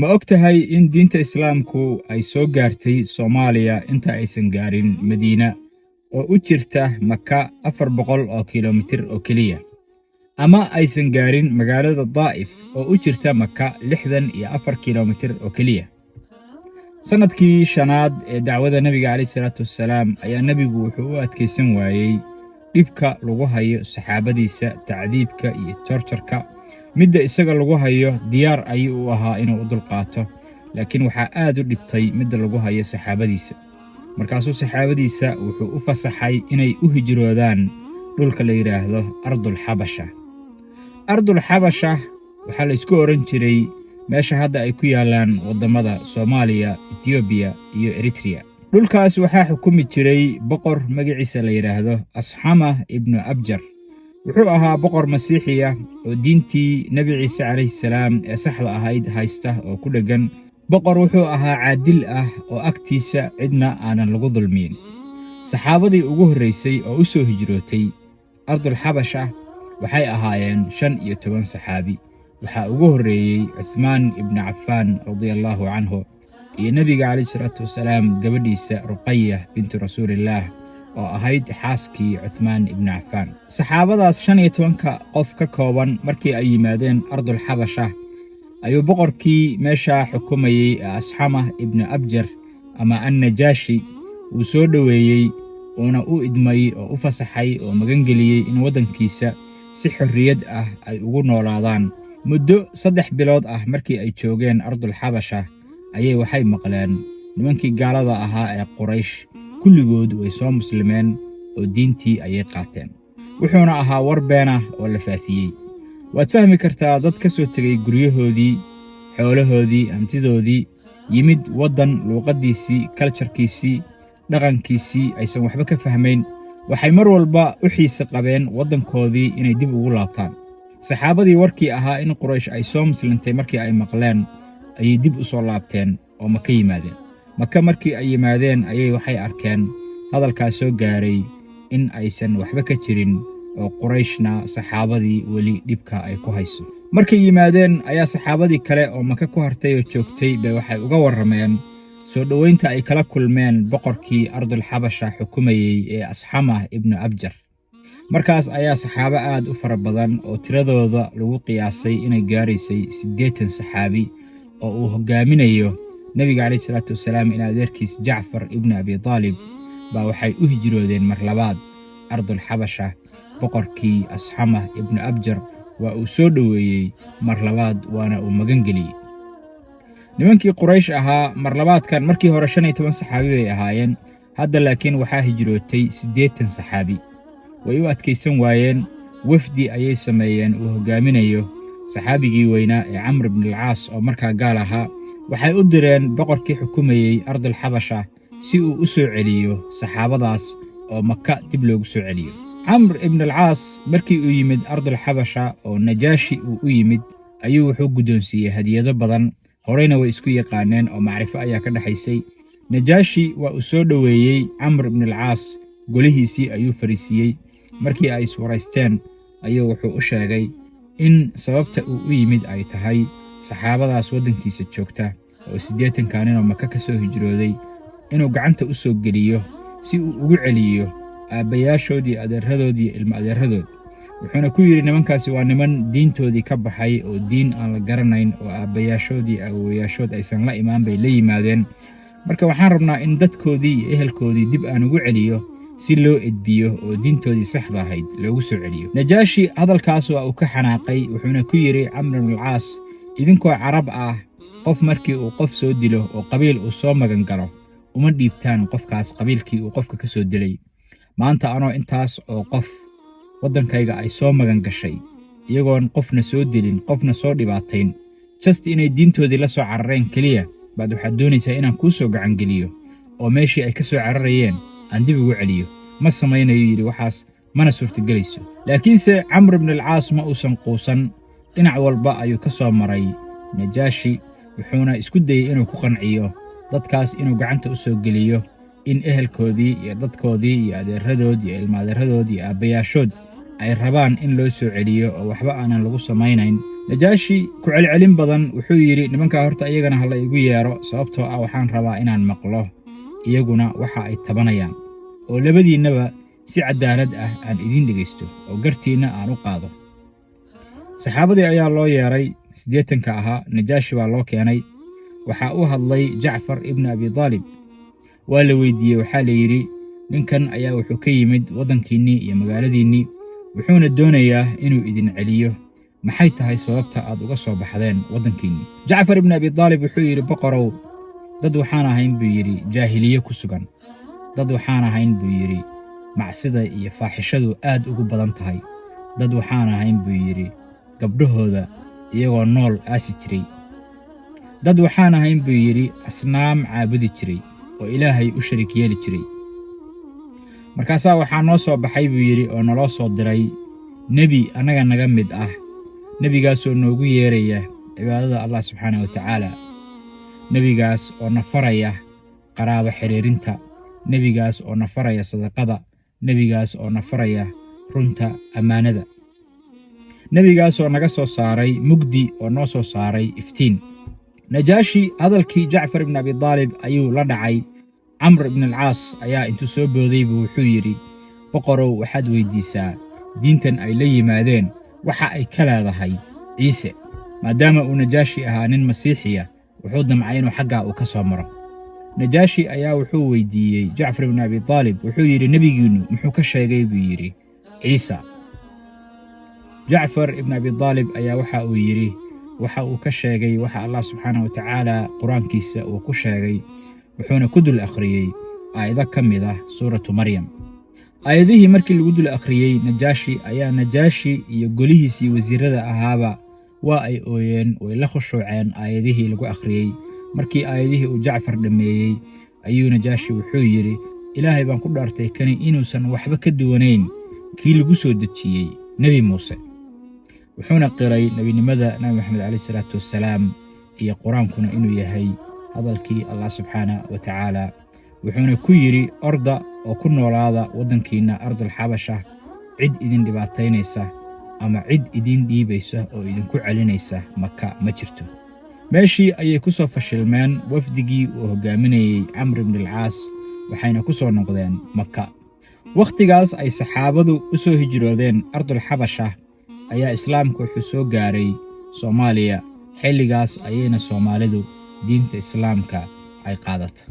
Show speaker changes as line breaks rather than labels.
Ma ogtahay in diinta Islaamku ay soo gaartay Soomaaliya inta aysan gaarin Madiina oo u jirta Maka 400 oo kiiloomitir oo keliya, ama aysan gaarin magaalada Daa'if oo u jirta Maka 64 kiiloomitir oo keliya. Sanadkii shanaad ee dacwada Nabiga Caliihi Salaatu Wassalaam ayaa Nabigu wuxuu u adkaysan waayey dhibka lagu hayo saxaabadiisa, tacdiibka iyo torturka. midda isaga lagu hayo diyaar ayuu u ahaa inuu u dulqaato, laakiin waxaa aad u dhibtay midda lagu hayo saxaabadiisa. Markaasuu saxaabadiisa wuxuu u fasaxay inay u hijroodaan dhulka la yiraahdo Ardul Xabasha. Ardul Xabasha waxaa la isku oran jiray meesha hadda ay ku yaalaan wadamada Soomaaliya, Ethiopia iyo Eritrea. dhulkaas waxaa xukumi jiray boqor magaciisa la yiraahdo Ashama ibn Abjar. wuxuu ahaa boqor Masiixi ah oo diintii Nabi Ciise calayhi salaam ee saxda ahayd haysta oo ku dhagan. boqor wuxuu ahaa caadil ah oo agtiisa cidna aanan lagu dulmiyin. saxaabadii ugu horreysay oo u soo hijrootay Ardul Xabasha waxay ahaayeen 15 saxaabi. waxaa ugu horreeyey Uthman ibn Affan radiyallahu anhu iyo Nabiga calayhi salaatu wassalaam gabadhiisa Ruqayya bintu Rasuulillah oo ahayd xaaskii Uthman ibn Affan. saxaabadaas 15 qof ka kooban markii ay yimaadeen Ardul Xabasha ayuu boqorkii meesha xukumayay Ashama ibn Abjar ama An-Najaashi uu soo dhaweeyey una u idmay oo u fasaxay oo magan geliyay in wadankiisa si xorriyad ah ay ugu noolaadaan. muddo 3 bilood ah markii ay joogeen Ardul Xabasha ayay waxay maqleen nimankii gaalada ahaa ee Quraysh kulligood way soo muslimeen oo diintii ayay qaateen. wuxuuna ahaa war been ah oo la faafiyey. waad fahmi kartaa dad ka soo tegay guryahoodii, xoolahoodii, hantidoodii, yimid waddan luuqadiisii, kaljarkiisii, dhaqankiisii aysan waxba ka fahmayn. waxay mar walba u xiise qabeen waddankoodii inay dib ugu laabtaan. saxaabadii warkii ahaa in Quraysh ay soo muslintay markii ay maqleen ayay dib u soo laabteen oo Maka yimaadeen. Maka markii ay yimaadeen ayay waxay arkeen hadalkaas soo gaaray in aysan waxba ka jirin oo Qurayshna saxaabadii weli dhibka ay ku hayso. markay yimaadeen ayaa saxaabadii kale oo Maka ku hartay oo joogtay bay waxay uga warrameen soo dhaweynta ay kala kulmeen boqorkii Ardul Xabasha xukumayay ee Ashama ibn Abjar. markaas ayaa saxaabo aad u fara badan oo tiradooda lagu qiyaasay inay gaaraysay 80 saxaabi oo uu hogaaminayo Nabiga calayhi salaatu wassalaam in adeerkiis Jacfar ibn Abi Talib baa waxay u hijroodeen mar labaad Ardul Xabasha. boqorkii Ashama ibn Abjar waa uu soo dhaweeyey mar labaad waana uu magan geliyey. nimankii Quraysh ahaa mar labaadkan markii hore 15 saxaabi bay ahaayeen, hadda laakiin waxaa hijrootay 80 saxaabi. way u adkaysan waayeen. wafdi ayay sameeyeen uu hogaaminayo saxaabigii weynaa ee Camr ibn al-Caas oo markaa gaal ahaa. waxay u direen boqorkii xukumayay Ardul Xabasha si uu u soo celiyo saxaabadaas oo Maka dib loogu soo celiyo. Camr ibn al-Caas markii uu yimid Ardul Xabasha oo Najaashi uu u yimid ayuu wuxuu guddoonsiiyey hadiyado badan. horeyna way isku yaqaaneen oo macrifo ayaa ka dhaxaysay. Najaashi waa uu soo dhaweeyey Camr ibn al-Caas, golihiisii ayuu fariisiyey. markii ay iswaraysteen ayuu wuxuu u sheegay in sababta uu u yimid ay tahay saxaabadaas waddankiisa joogta oo 80 nin oo Maka ka soo hijrooday inuu gacanta u soo geliyo si uu ugu celiyo aabbayaashoodii, adeeradoodii iyo ilmo adeeradood. wuxuuna ku yidhi nimankaasi waa niman diintoodii ka baxay oo diin aan la garanayn oo aabbayaashoodii awoowayaashood aysan la imaan bay la yimaadeen. marka waxaan rabnaa in dadkoodii iyo ehelkoodii dib aan ugu celiyo si loo edbiyo oo diintoodii saxda ahayd loogu soo celiyo. Najaashi hadalkaas waa uu ka xanaaqay. wuxuuna ku yidhi Camr ibn al-Caas, idinkoo carab ah qof markii uu qof soo dilo oo qabiil uu soo magan galo uma dhiibtaan qofkaas qabiilkii uu qofka ka soo dilay. maanta anoo intaas oo qof waddankayga ay soo magan gashay iyagoon qofna soo dilin, qofna soo dhibaatayn, just inay diintoodii la soo carareen keliya baad waxaad doonaysaa inaan kuu soo gacan geliyo oo meeshii ay ka soo cararayeen aan dib ugu celiyo. ma samaynayo yidhi waxaas, mana suurtagelayso. laakiinse Camr ibn al-Caas ma uusan quusan. dhinac walba ayuu ka soo maray Najaashi, wuxuuna isku dayey inuu ku qanciyo dadkaas inuu gacanta u soo geliyo in ehelkoodii iyo dadkoodii iyo adeeradood iyo ilmo adeeradood iyo aabbayaashood ay rabaan in loo soo celiyo oo waxba aanan lagu samaynayn. najaashi ku celcelin badan wuxuu yidhi nimankaa horta iyagana hala igu yeero sababtoo ah waxaan rabaa inaan maqlo iyaguna waxa ay tabanayaan oo labadiinnaba si cadaalad ah aan idiin dhegaysto oo gartiinna aan u qaado. saxaabadii ayaa loo yeeray 80 ahaa. najaashi baa loo keenay. waxaa u hadlay jacfar ibn abi taalib. waa la weydiiyey, waxaa la yidhi ninkan ayaa wuxuu ka yimid waddankiinnii iyo magaaladiinnii wuxuuna doonayaa inuu idin celiyo. maxay tahay sababta aad uga soo baxdeen waddankiinnii? jacfar ibn abi taalib wuxuu yidhi boqorow, dad waxaan ahayn buu yidhi jaahiliye ku sugan. dad waxaan ahayn buu yidhi macsida iyo faaxishadu aad ugu badan tahay. dad waxaan ahayn buu yidhi gabdhahooda iyagoo nool aasi jiray. dad waxaan ahayn buu yidhi asnaam caabudi jiray oo ilaahay u shariik yeeli jiray. markaasaa waxaa noo soo baxay buu yidhi oo naloo soo diray nebi annaga naga mid ah, nebigaasoo noogu yeeraya cibaadada allah subxaanahu watacaala, nebigaas oo na faraya qaraabo xiriirinta, nebigaas oo na faraya sadaqada, nebigaas oo na faraya runta ammaanada, nebigaasoo naga soo saaray mugdi oo noo soo saaray iftiin. najaashi hadalkii jacfar ibn abi taalib ayuu la dhacay. camr ibn alcaas ayaa intuu soo booday buu wuxuu yidhi boqorow, waxaad weyddiisaa diintan ay la yimaadeen waxa ay ka leedahay ciise. maadaama uu najaashi ahaa nin masiixiya wuxuu damcay inuu xaggaa uu ka soo maro. najaashi ayaa wuxuu weyddiiyey jacfar ibn abi taalib, wuxuu yidhi nebigiinnu muxuu ka sheegay buu yidhi ciisa. jacfar ibn abi taalib ayaa waxa uu yidhi waxa uu ka sheegay waxa allah subxaanahu watacaala qur-aankiisa uu ku sheegay, wuxuuna ku dul akhriyey aayado ka mid ah suuratu maryam. aayadihii markii lagu dul akhriyey najaashi iyo golihiisii wasiirada ahaaba waa ay ooyeen, way la khushuuceen aayadihii lagu akhriyey. markii aayadihii uu jacfar dhammeeyey ayuu najaashi wuxuu yidhi ilaahay baan ku dhaartay kani inuusan waxba ka duwanayn kii lagu soo dejiyey nebi muuse. wuxuuna qiray nebinimada nabi maxamed calayhi salaatu wassalaam iyo qur-aankuna inuu yahay hadalkii allah subxaanahu watacaala. wuxuuna ku yidhi orda oo ku noolaada waddankiinna ardul xabasha, cid idin dhibaataynaysa ama cid idin dhiibaysa oo idinku celinaysa maka ma jirto. meeshii ayay ku soo fashilmeen wafdigii uu hoggaaminayey camr ibn alcaas, waxayna ku soo noqdeen maka. wakhtigaas ay saxaabadu u soo hijroodeen ardul xabasha ayaa islaamku wuxuu soo gaaray Soomaaliya. xilligaas ayayna Soomaalidu diinta islaamka ay qaadata.